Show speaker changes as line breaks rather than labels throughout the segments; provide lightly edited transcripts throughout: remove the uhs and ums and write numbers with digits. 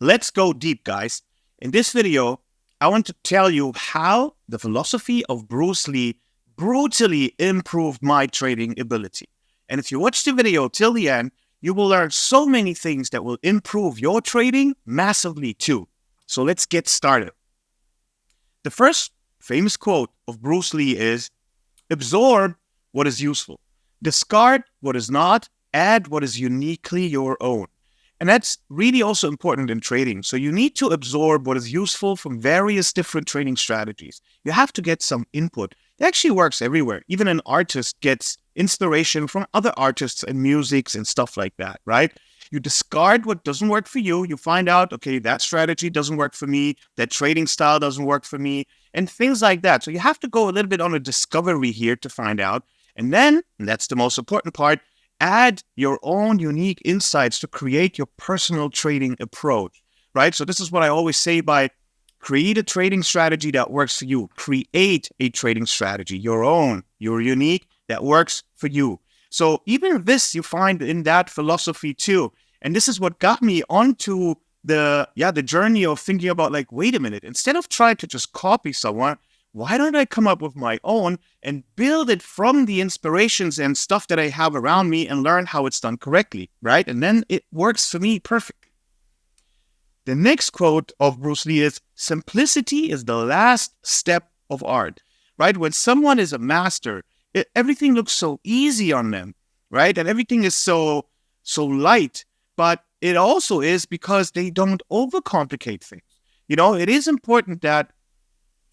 Let's go deep, guys. In this video, I want to tell you how the philosophy of Bruce Lee brutally improved my trading ability. And if you watch the video till the end, you will learn so many things that will improve your trading massively too. So let's get started. The first famous quote of Bruce Lee is, "Absorb what is useful, discard what is not, add what is uniquely your own." And that's really also important in trading. So you need to absorb what is useful from various different trading strategies. You have to get some input. It actually works everywhere. Even an artist gets inspiration from other artists and musics and stuff like that, right? You discard what doesn't work for you. You find out, okay, that strategy doesn't work for me. That trading style doesn't work for me, and things like that. So you have to go a little bit on a discovery here to find out. And then, and that's the most important part, add your own unique insights to create your personal trading approach, right? So this is what I always say by create a trading strategy that works for you. Create a trading strategy, your own, your unique, that works for you. So even this you find in that philosophy too. And this is what got me onto the journey of thinking about like, wait a minute, instead of trying to just copy someone, why don't I come up with my own and build it from the inspirations and stuff that I have around me and learn how it's done correctly, right? And then it works for me perfectly. The next quote of Bruce Lee is, "Simplicity is the last step of art," right? When someone is a master, everything looks so easy on them, right? And everything is so light, but it also is because they don't overcomplicate things. It is important that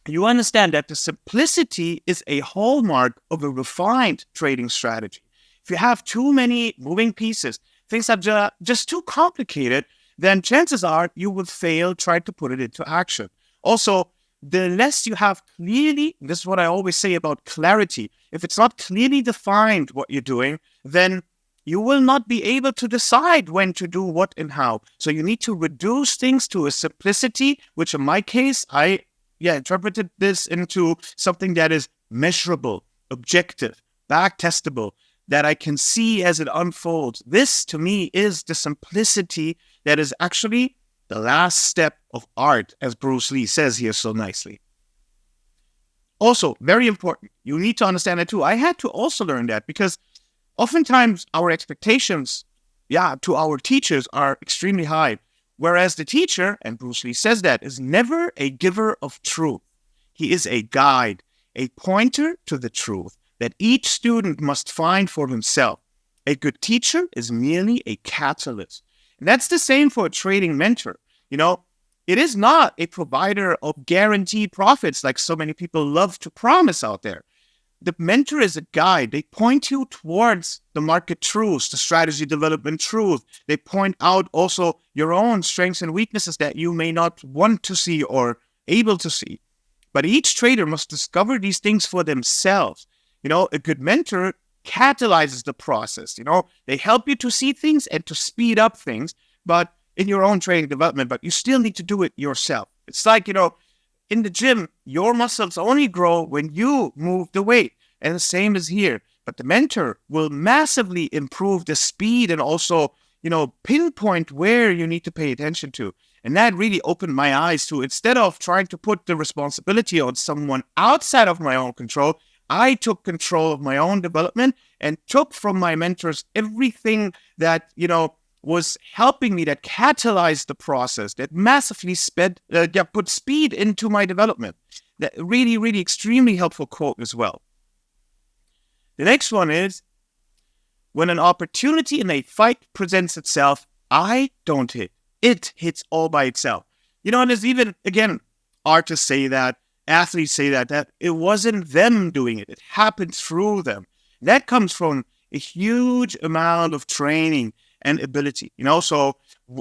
you understand that the simplicity is a hallmark of a refined trading strategy. If you have too many moving pieces, things are just too complicated, then chances are you will fail trying to put it into action. Also, the less you have clearly, this is what I always say about clarity, if it's not clearly defined what you're doing, then you will not be able to decide when to do what and how. So you need to reduce things to a simplicity, which in my case, I interpreted this into something that is measurable, objective, back-testable, that I can see as it unfolds. This, to me, is the simplicity that is actually the last step of art, as Bruce Lee says here so nicely. Also, very important, you need to understand that too. I had to also learn that because oftentimes our expectations, to our teachers are extremely high. Whereas the teacher, and Bruce Lee says that, is never a giver of truth. He is a guide, a pointer to the truth that each student must find for himself. A good teacher is merely a catalyst. And that's the same for a trading mentor. It is not a provider of guaranteed profits like so many people love to promise out there. The mentor is a guide. They point you towards the market truths, the strategy development truth. They point out also your own strengths and weaknesses that you may not want to see or able to see. But each trader must discover these things for themselves. A good mentor catalyzes the process. They help you to see things and to speed up things, but in your own trading development, but you still need to do it yourself. It's like, in the gym, your muscles only grow when you move the weight. And the same is here. But the mentor will massively improve the speed and also, pinpoint where you need to pay attention to. And that really opened my eyes to, instead of trying to put the responsibility on someone outside of my own control, I took control of my own development and took from my mentors everything that, was helping me, that catalyzed the process, that massively put speed into my development. That really, really extremely helpful quote as well. The next one is, when an opportunity in a fight presents itself, I don't hit. It hits all by itself. And there's even, again, artists say that, athletes say that it wasn't them doing it. It happened through them. That comes from a huge amount of training and ability, so,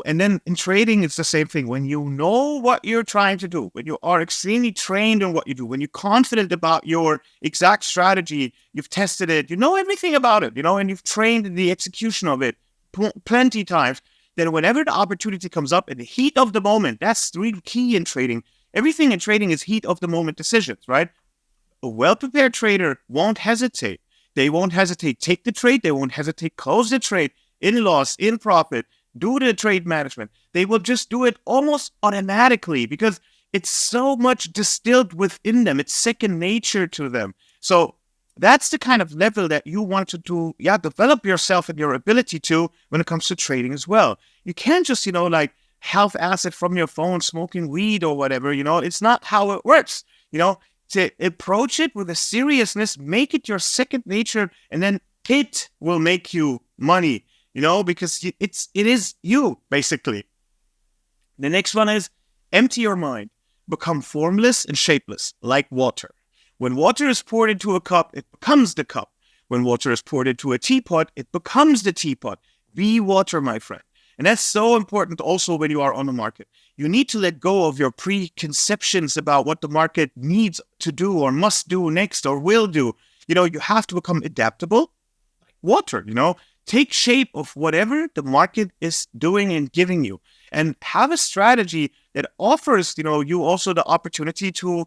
and then in trading, it's the same thing. When you know what you're trying to do, when you are extremely trained in what you do, when you're confident about your exact strategy, you've tested it, you know everything about it, and you've trained in the execution of it plenty times, then whenever the opportunity comes up in the heat of the moment, that's really key in trading. Everything in trading is heat of the moment decisions, right? A well-prepared trader won't hesitate. They won't hesitate take the trade. They won't hesitate close the trade in loss, in profit. do the trade management. They will just do it almost automatically because it's so much distilled within them. It's second nature to them. So that's the kind of level that you want to do, develop yourself and your ability to when it comes to trading as well. You can't just, like half-ass it from your phone, smoking weed or whatever, it's not how it works, to approach it with a seriousness, make it your second nature, and then it will make you money, because it is you, basically. The next one is empty your mind, become formless and shapeless, like water. When water is poured into a cup, it becomes the cup. When water is poured into a teapot, it becomes the teapot. Be water, my friend. And that's so important also when you are on the market. You need to let go of your preconceptions about what the market needs to do or must do next or will do. You have to become adaptable, like water, Take shape of whatever the market is doing and giving you. And have a strategy that offers, you also the opportunity to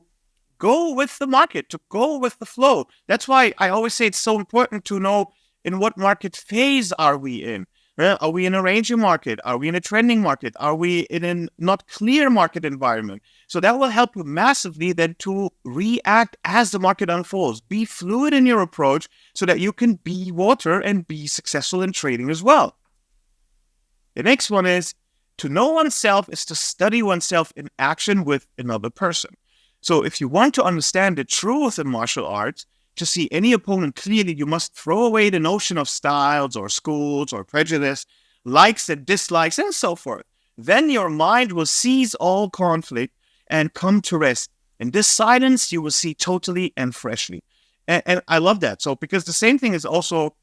go with the market, to go with the flow. That's why I always say it's so important to know in what market phase are we in. Are we in a ranging market? Are we in a trending market? Are we in a not clear market environment? So that will help you massively then to react as the market unfolds. Be fluid in your approach so that you can be water and be successful in trading as well. The next one is to know oneself is to study oneself in action with another person. So if you want to understand the truth in martial arts, to see any opponent clearly, you must throw away the notion of styles or schools or prejudice, likes and dislikes, and so forth. Then your mind will cease all conflict and come to rest. In this silence, you will see totally and freshly. And I love that. So because the same thing is also,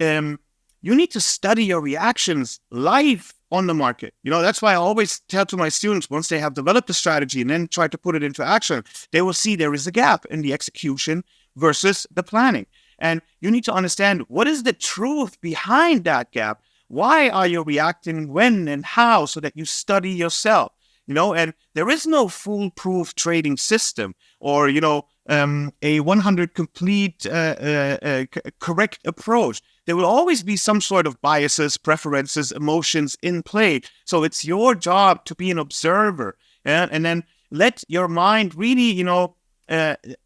you need to study your reactions live on the market. That's why I always tell to my students, once they have developed a strategy and then try to put it into action, they will see there is a gap in the execution versus the planning. And you need to understand what is the truth behind that gap. Why are you reacting when and how, so that you study yourself, and there is no foolproof trading system or, a 100 complete correct approach. There will always be some sort of biases, preferences, emotions in play. So it's your job to be an observer and then let your mind really,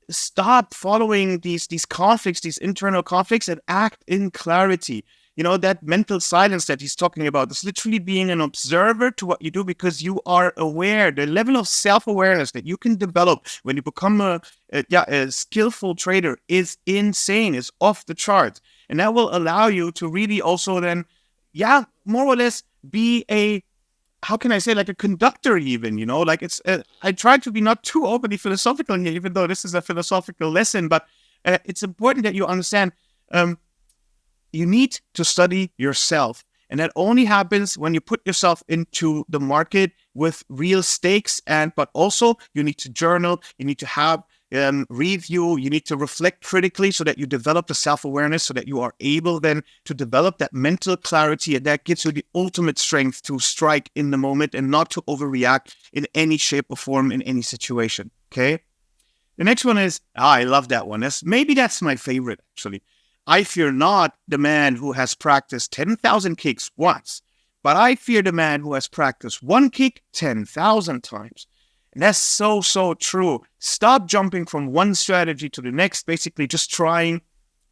stop following these conflicts, these internal conflicts, and act in clarity. That mental silence that he's talking about is literally being an observer to what you do because you are aware. The level of self-awareness that you can develop when you become a skillful trader is insane, is off the charts. And that will allow you to really also then, more or less be a, how can I say, like a conductor even, like it's, I try to be not too overly philosophical here, even though this is a philosophical lesson, but it's important that you understand, you need to study yourself. And that only happens when you put yourself into the market with real stakes. But also you need to journal, you need to have review, you need to reflect critically so that you develop the self-awareness so that you are able then to develop that mental clarity, and that gives you the ultimate strength to strike in the moment and not to overreact in any shape or form in any situation. Okay. The next one is, I love that one. That's my favorite actually. I fear not the man who has practiced 10,000 kicks once, but I fear the man who has practiced one kick 10,000 times. And that's so, so true. Stop jumping from one strategy to the next, basically just trying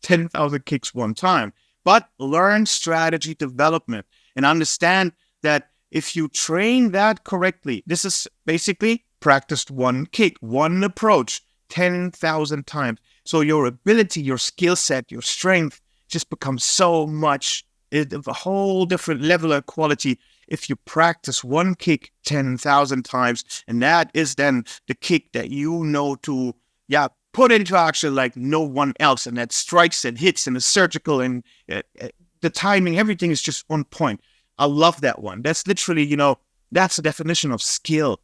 10,000 kicks one time. But learn strategy development and understand that if you train that correctly, this is basically practiced one kick, one approach 10,000 times. So your ability, your skill set, your strength just becomes so much of a whole different level of quality if you practice one kick 10,000 times. And that is then the kick that to, put into action like no one else. And that strikes and hits and is surgical and the timing, everything is just on point. I love that one. That's literally, that's the definition of skill.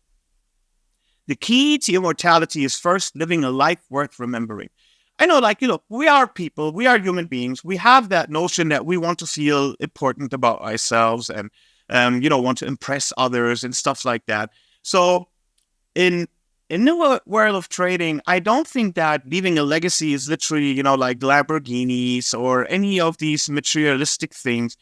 The key to immortality is first living a life worth remembering. I know, we are people, we are human beings. We have that notion that we want to feel important about ourselves and, want to impress others and stuff like that. So in the world of trading, I don't think that leaving a legacy is literally, like Lamborghinis or any of these materialistic things.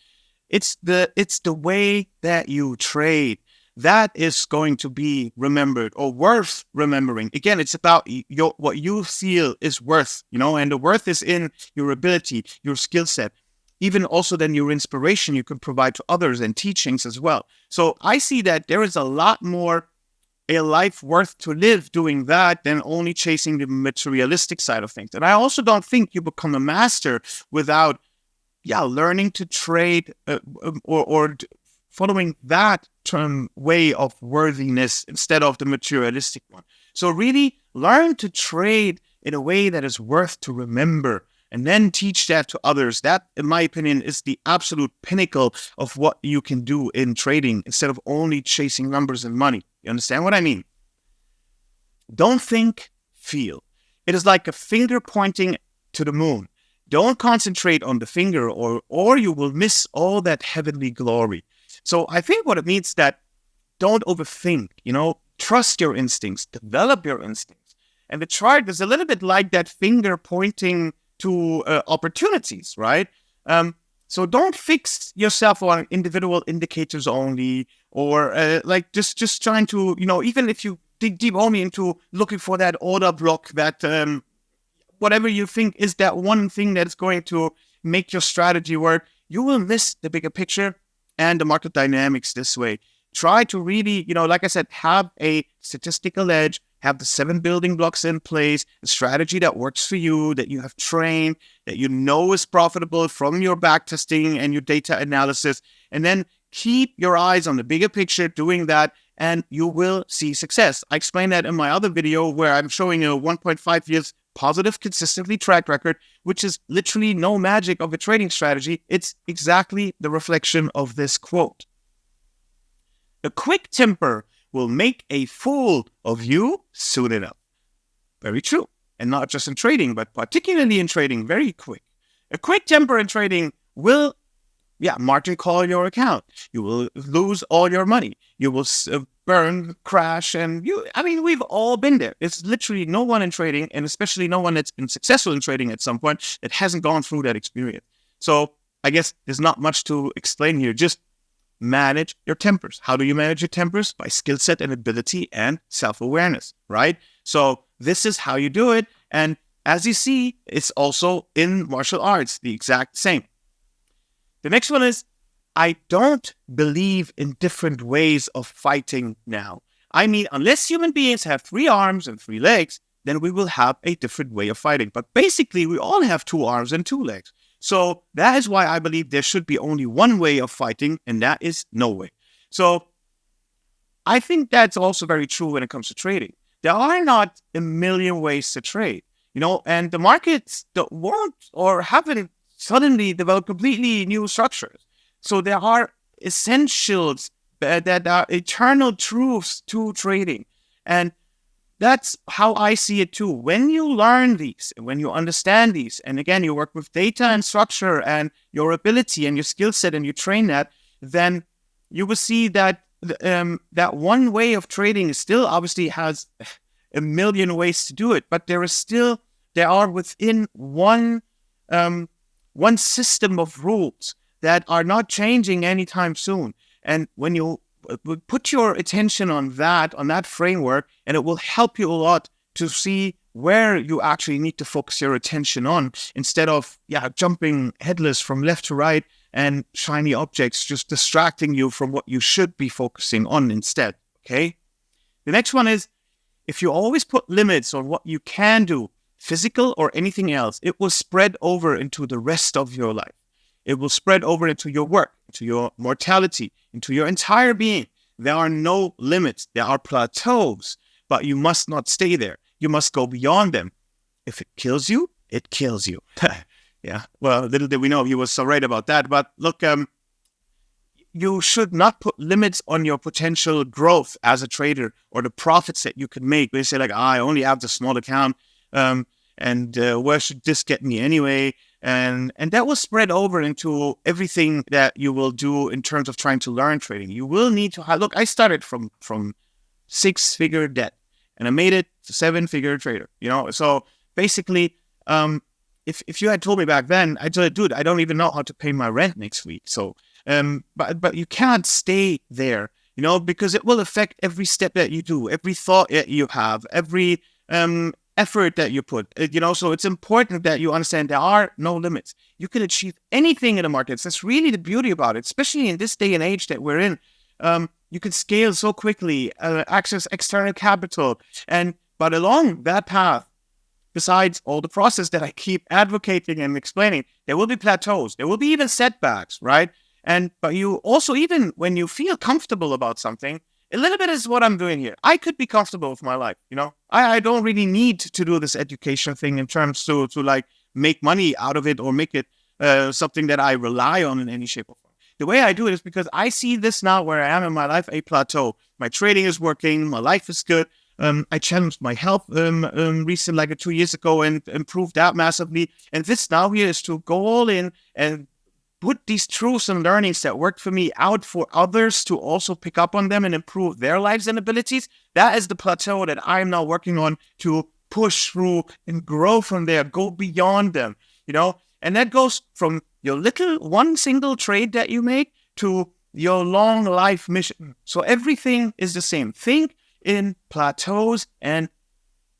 It's the way that you trade that is going to be remembered or worth remembering. Again, it's about what you feel is worth, and the worth is in your ability, your skill set, even also then your inspiration you can provide to others and teachings as well. So I see that there is a lot more a life worth to live doing that than only chasing the materialistic side of things. And I also don't think you become a master without learning to trade or following that way of worthiness instead of the materialistic one. So really learn to trade in a way that is worth to remember and then teach that to others. That, in my opinion, is the absolute pinnacle of what you can do in trading instead of only chasing numbers and money. You understand what I mean? Don't think, feel. It is like a finger pointing to the moon. Don't concentrate on the finger or you will miss all that heavenly glory. So I think what it means that don't overthink, trust your instincts, develop your instincts. And the chart is a little bit like that finger pointing to opportunities, right? So don't fix yourself on individual indicators only, or just trying to, even if you dig deep only into looking for that order block, that whatever you think is that one thing that's going to make your strategy work, you will miss the bigger picture and the market dynamics this way. Try to really, like I said, have a statistical edge, have the 7 building blocks in place, a strategy that works for you, that you have trained, that you know is profitable from your backtesting and your data analysis, and then keep your eyes on the bigger picture doing that, and you will see success. I explained that in my other video where I'm showing a 1.5 years positive, consistently track record, which is literally no magic of a trading strategy. It's exactly the reflection of this quote. A quick temper will make a fool of you soon enough. Very true. And not just in trading, but particularly in trading, very quick. A quick temper in trading will margin call your account. You will lose all your money. You will burn, crash, and we've all been there. It's literally no one in trading, and especially no one that's been successful in trading at some point that hasn't gone through that experience. So I guess there's not much to explain here. Just manage your tempers. How do you manage your tempers? By skill set and ability and self-awareness, right? So this is how you do it. And as you see, it's also in martial arts, the exact same. The next one is, I don't believe in different ways of fighting now. Unless human beings have 3 arms and 3 legs, then we will have a different way of fighting. But basically, we all have 2 arms and 2 legs. So that is why I believe there should be only one way of fighting, and that is no way. So I think that's also very true when it comes to trading. There are not a million ways to trade, and the markets won't or haven't suddenly developed completely new structures. So there are essentials that are eternal truths to trading. And that's how I see it too. When you learn these, when you understand these, and again, you work with data and structure and your ability and your skill set and you train that, then you will see that that one way of trading still obviously has a million ways to do it, but there are within one system of rules that are not changing anytime soon. And when you put your attention on that framework, and it will help you a lot to see where you actually need to focus your attention on instead of jumping headless from left to right and shiny objects just distracting you from what you should be focusing on instead. Okay? The next one is, if you always put limits on what you can do, physical or anything else, it will spread over into the rest of your life. It will spread over into your work, into your mortality, into your entire being. There are no limits. There are plateaus, but you must not stay there. You must go beyond them. If it kills you, it kills you. Yeah, well, little did we know he was so right about that. But look, you should not put limits on your potential growth as a trader or the profits that you can make. They say I only have the small account, and where should this get me anyway? And that will spread over into everything that you will do in terms of trying to learn trading. You will need to look, I started from 6-figure debt and I made it to 7-figure trader, So basically, if you had told me back then, I'd say, dude, I don't even know how to pay my rent next week. So But you can't stay there, because it will affect every step that you do, every thought that you have, every effort that you put. So it's important that you understand there are no limits. You can achieve anything in the markets. That's really the beauty about it, especially in this day and age that we're in. You can scale so quickly, access external capital, but along that path, besides all the process that I keep advocating and explaining, there will be plateaus. There will be even setbacks, right? But you also, even when you feel comfortable about something, a little bit is what I'm doing here. I could be comfortable with my life, I don't really need to do this education thing in terms to like make money out of it or make it something that I rely on in any shape or form. The way I do it is because I see this now where I am in my life, a plateau. My trading is working. My life is good. I challenged my health recently, like 2 years ago, and improved that massively. And this now here is to go all in and put these truths and learnings that worked for me out for others to also pick up on them and improve their lives and abilities. That is the plateau that I'm now working on to push through and grow from there, go beyond them, And that goes from your one single trade that you make to your long life mission. So everything is the same. Think in plateaus and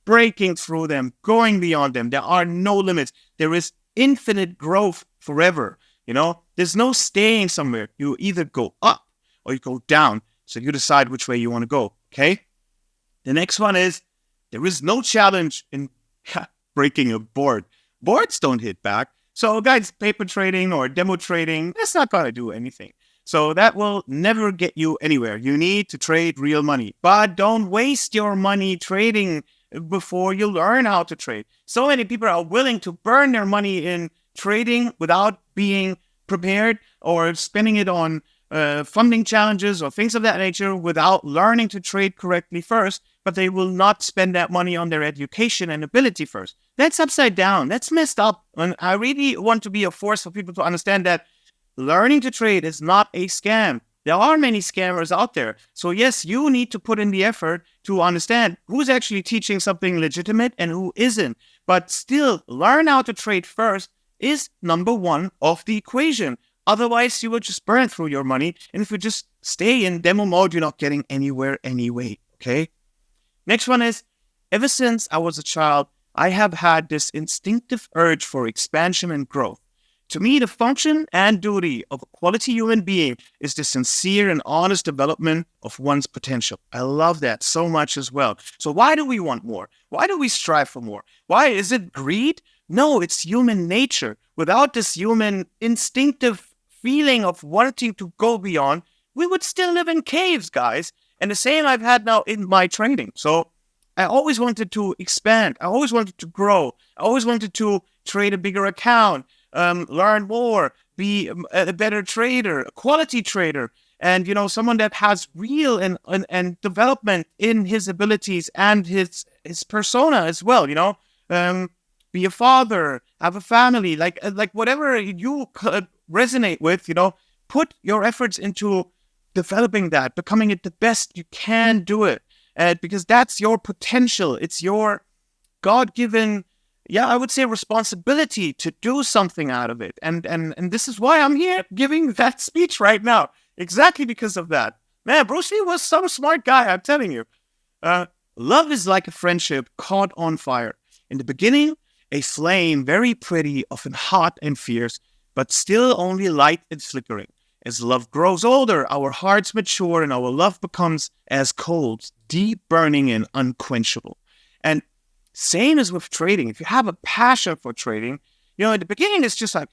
breaking through them, going beyond them. There are no limits. There is infinite growth forever. There's no staying somewhere. You either go up or you go down. So you decide which way you want to go. Okay. The next one is there is no challenge in breaking a board. Boards don't hit back. So guys, paper trading or demo trading, that's not going to do anything. So that will never get you anywhere. You need to trade real money. But don't waste your money trading before you learn how to trade. So many people are willing to burn their money in trading without being prepared or spending it on funding challenges or things of that nature without learning to trade correctly first, but they will not spend that money on their education and ability first. That's upside down. That's messed up. And I really want to be a force for people to understand that learning to trade is not a scam. There are many scammers out there. So yes, you need to put in the effort to understand who's actually teaching something legitimate and who isn't. But still, learn how to trade first is number one of the equation. Otherwise, you will just burn through your money. And if you just stay in demo mode, you're not getting anywhere anyway, okay? Next one is, ever since I was a child, I have had this instinctive urge for expansion and growth. To me, the function and duty of a quality human being is the sincere and honest development of one's potential. I love that so much as well. So why do we want more? Why do we strive for more? Why? Is it greed? No, it's human nature. Without this human instinctive feeling of wanting to go beyond, we would still live in caves, guys. And the same I've had now in my trading. So I always wanted to expand. I always wanted to grow. I always wanted to trade a bigger account. Learn more, be a better trader, a quality trader, and someone that has real and development in his abilities and his persona as well. Be a father, have a family, like whatever you resonate with. Put your efforts into developing that, becoming it the best you can do it, because that's your potential. It's your God-given. I would say responsibility to do something out of it. And this is why I'm here giving that speech right now. Exactly because of that. Man, Bruce Lee was some smart guy, I'm telling you. Love is like a friendship caught on fire. In the beginning, a flame very pretty, often hot and fierce, but still only light and flickering. As love grows older, our hearts mature and our love becomes as coals, deep burning and unquenchable. And same as with trading. If you have a passion for trading, at the beginning it's just like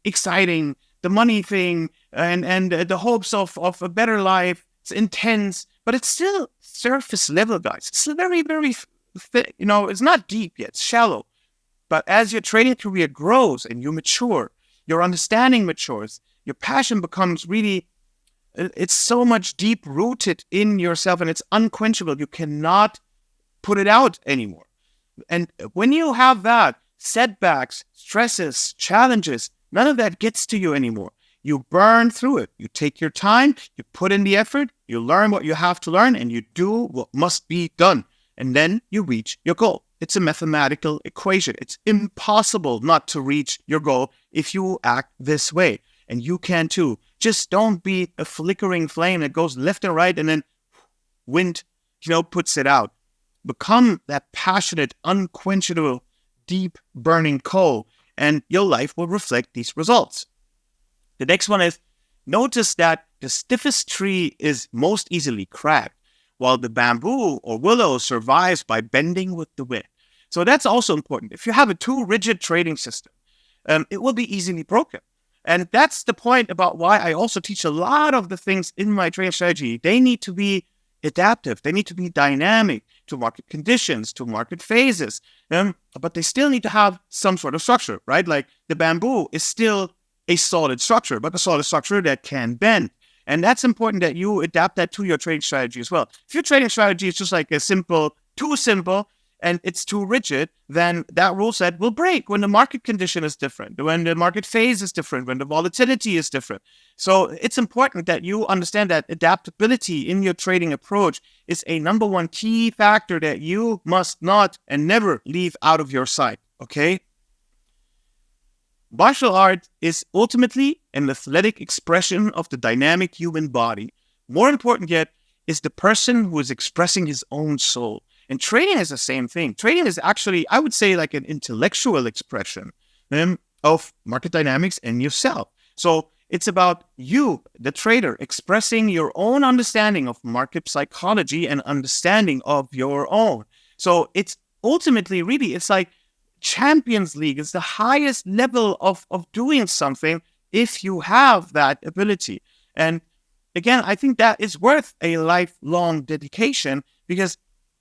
exciting, the money thing and the hopes of a better life. It's intense, but it's still surface level, guys. It's still very, very thick. It's not deep yet. It's shallow. But as your trading career grows and you mature, your understanding matures, your passion becomes really, it's so much deep rooted in yourself and it's unquenchable. You cannot put it out anymore. And when you have that, setbacks, stresses, challenges, none of that gets to you anymore. You burn through it. You take your time, you put in the effort, you learn what you have to learn, and you do what must be done. And then you reach your goal. It's a mathematical equation. It's impossible not to reach your goal if you act this way. And you can too. Just don't be a flickering flame that goes left and right and then wind, puts it out. Become that passionate, unquenchable, deep burning coal, and your life will reflect these results. The next one is, notice that the stiffest tree is most easily cracked, while the bamboo or willow survives by bending with the wind. So that's also important. If you have a too rigid trading system, it will be easily broken. And that's the point about why I also teach a lot of the things in my trading strategy. They need to be adaptive. They need to be dynamic to market conditions, to market phases. But they still need to have some sort of structure, right? Like the bamboo is still a solid structure, but a solid structure that can bend. And that's important that you adapt that to your trading strategy as well. If your trading strategy is just like too simple, and it's too rigid, then that rule set will break when the market condition is different, when the market phase is different, when the volatility is different. So it's important that you understand that adaptability in your trading approach is a number one key factor that you must not and never leave out of your sight, okay? Martial art is ultimately an athletic expression of the dynamic human body. More important yet is the person who is expressing his own soul. And trading is the same thing. Trading is actually, I would say, like an intellectual expression of market dynamics and yourself. So it's about you, the trader, expressing your own understanding of market psychology and understanding of your own. So it's ultimately, really, it's like Champions League. It's the highest level of doing something if you have that ability. And again, I think that is worth a lifelong dedication because,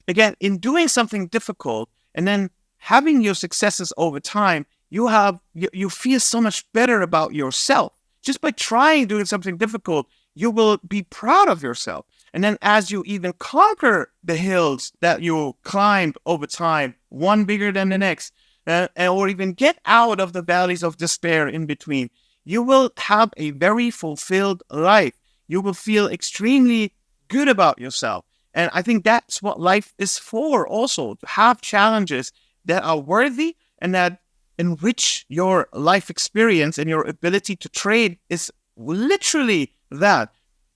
again, in doing something difficult and then having your successes over time, you feel so much better about yourself. Just by doing something difficult, you will be proud of yourself. And then as you even conquer the hills that you climbed over time, one bigger than the next, or even get out of the valleys of despair in between, you will have a very fulfilled life. You will feel extremely good about yourself. And I think that's what life is for also, to have challenges that are worthy and that enrich your life experience, and your ability to trade is literally that.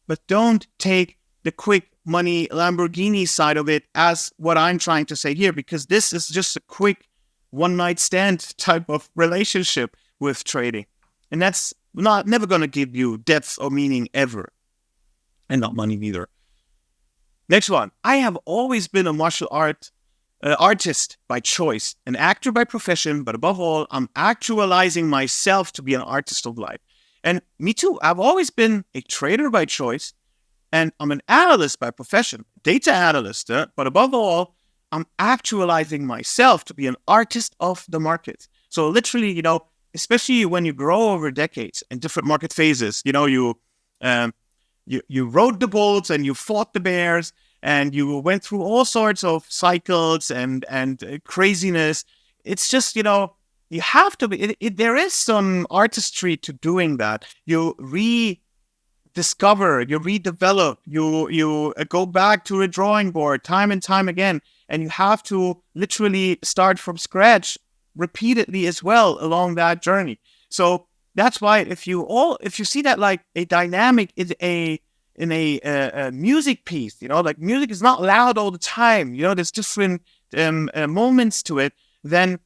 But don't take the quick money Lamborghini side of it as what I'm trying to say here, because this is just a quick one-night stand type of relationship with trading. And that's never going to give you depth or meaning ever. And not money neither. Next one. I have always been a martial artist by choice, an actor by profession, but above all, I'm actualizing myself to be an artist of life. And me too. I've always been a trader by choice, and I'm an analyst by profession, data analyst. But above all, I'm actualizing myself to be an artist of the market. So literally, especially when you grow over decades and different market phases, you rode the bulls and you fought the bears and you went through all sorts of cycles and craziness. It's just, you have to be, there is some artistry to doing that. You rediscover, you redevelop, you go back to a drawing board time and time again, and you have to literally start from scratch repeatedly as well along that journey. So that's why if you see that like a dynamic in a music piece, like music is not loud all the time, there's different moments to it, then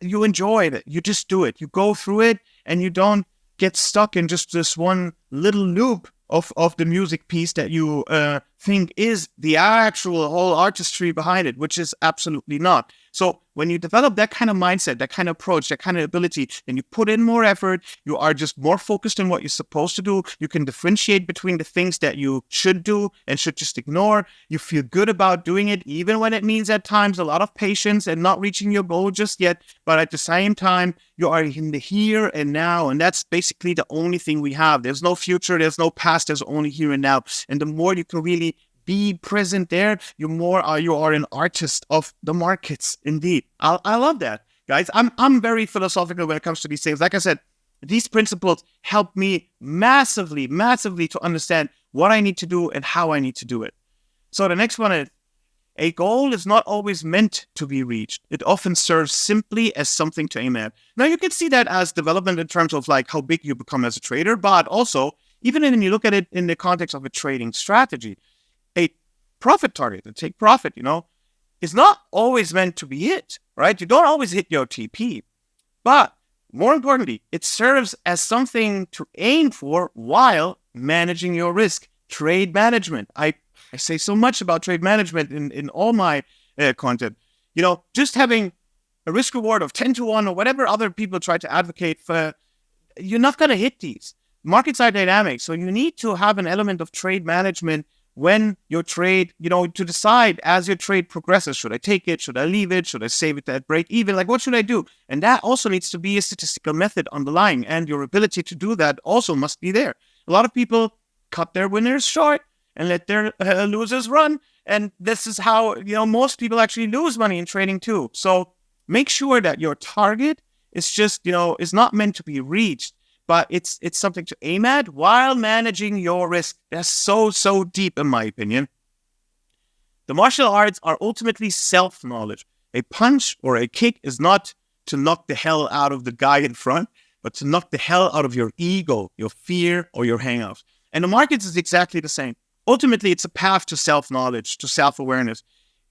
you enjoy it. You just do it. You go through it and you don't get stuck in just this one little loop of the music piece that you think is the actual whole artistry behind it, which is absolutely not. So when you develop that kind of mindset, that kind of approach, that kind of ability, and you put in more effort, you are just more focused on what you're supposed to do. You can differentiate between the things that you should do and should just ignore. You feel good about doing it, even when it means at times a lot of patience and not reaching your goal just yet. But at the same time, you are in the here and now. And that's basically the only thing we have. There's no future. There's no past. There's only here and now. And the more you can really be present there, you are an artist of the markets. Indeed, I love that, guys. I'm very philosophical when it comes to these things. Like I said, these principles help me massively to understand what I need to do and how I need to do it. So the next one is, A goal is not always meant to be reached. It often serves simply as something to aim at. Now, you can see that as development in terms of like how big you become as a trader, but also, even when you look at it in the context of a trading strategy, a profit target, to take profit, is not always meant to be hit, right? You don't always hit your TP. But more importantly, it serves as something to aim for while managing your risk. Trade management. I say so much about trade management in all my content. Just having a risk reward of 10 to 1 or whatever other people try to advocate for, you're not going to hit these. Markets are dynamic. So you need to have an element of trade management when your trade, to decide as your trade progresses, should I take it? Should I leave it? Should I save it at break even? Like, what should I do? And that also needs to be a statistical method underlying, and your ability to do that also must be there. A lot of people cut their winners short and let their losers run. And this is how, most people actually lose money in trading too. So make sure that your target is just, is not meant to be reached, but it's something to aim at while managing your risk. That's so deep in my opinion. The martial arts are ultimately self-knowledge. A punch or a kick is not to knock the hell out of the guy in front, but to knock the hell out of your ego, your fear, or your hang-ups. And the markets is exactly the same. Ultimately, it's a path to self-knowledge, to self-awareness.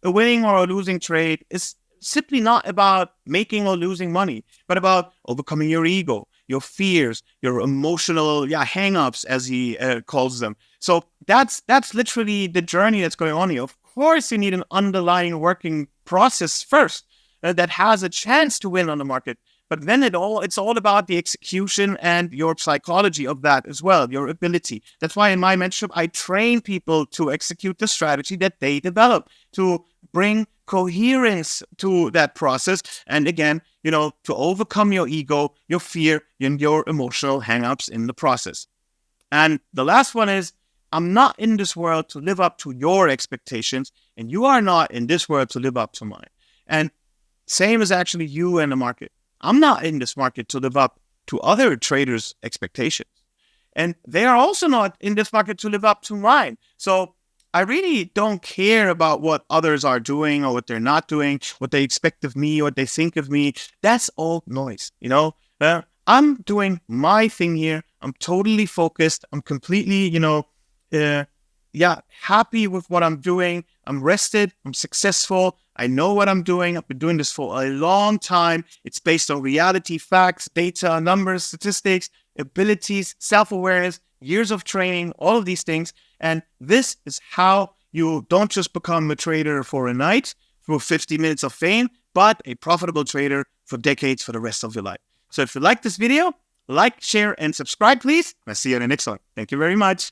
A winning or a losing trade is simply not about making or losing money, but about overcoming your ego, your fears, your emotional hang-ups, as he calls them. So that's literally the journey that's going on here. Of course, you need an underlying working process first that has a chance to win on the market. But then it's all about the execution and your psychology of that as well, your ability. That's why in my mentorship, I train people to execute the strategy that they develop, to bring coherence to that process. And again, to overcome your ego, your fear, and your emotional hang-ups in the process. And the last one is, I'm not in this world to live up to your expectations, and you are not in this world to live up to mine. And same as actually you and the market. I'm not in this market to live up to other traders' expectations. And they are also not in this market to live up to mine. So I really don't care about what others are doing or what they're not doing, what they expect of me, what they think of me. That's all noise, I'm doing my thing here. I'm totally focused. I'm completely, happy with what I'm doing. I'm rested. I'm successful. I know what I'm doing. I've been doing this for a long time. It's based on reality, facts, data, numbers, statistics, abilities, self-awareness, years of training, all of these things. And this is how you don't just become a trader for a night, for 50 minutes of fame, but a profitable trader for decades, for the rest of your life. So if you like this video, like, share, and subscribe, please. I'll see you in the next one. Thank you very much.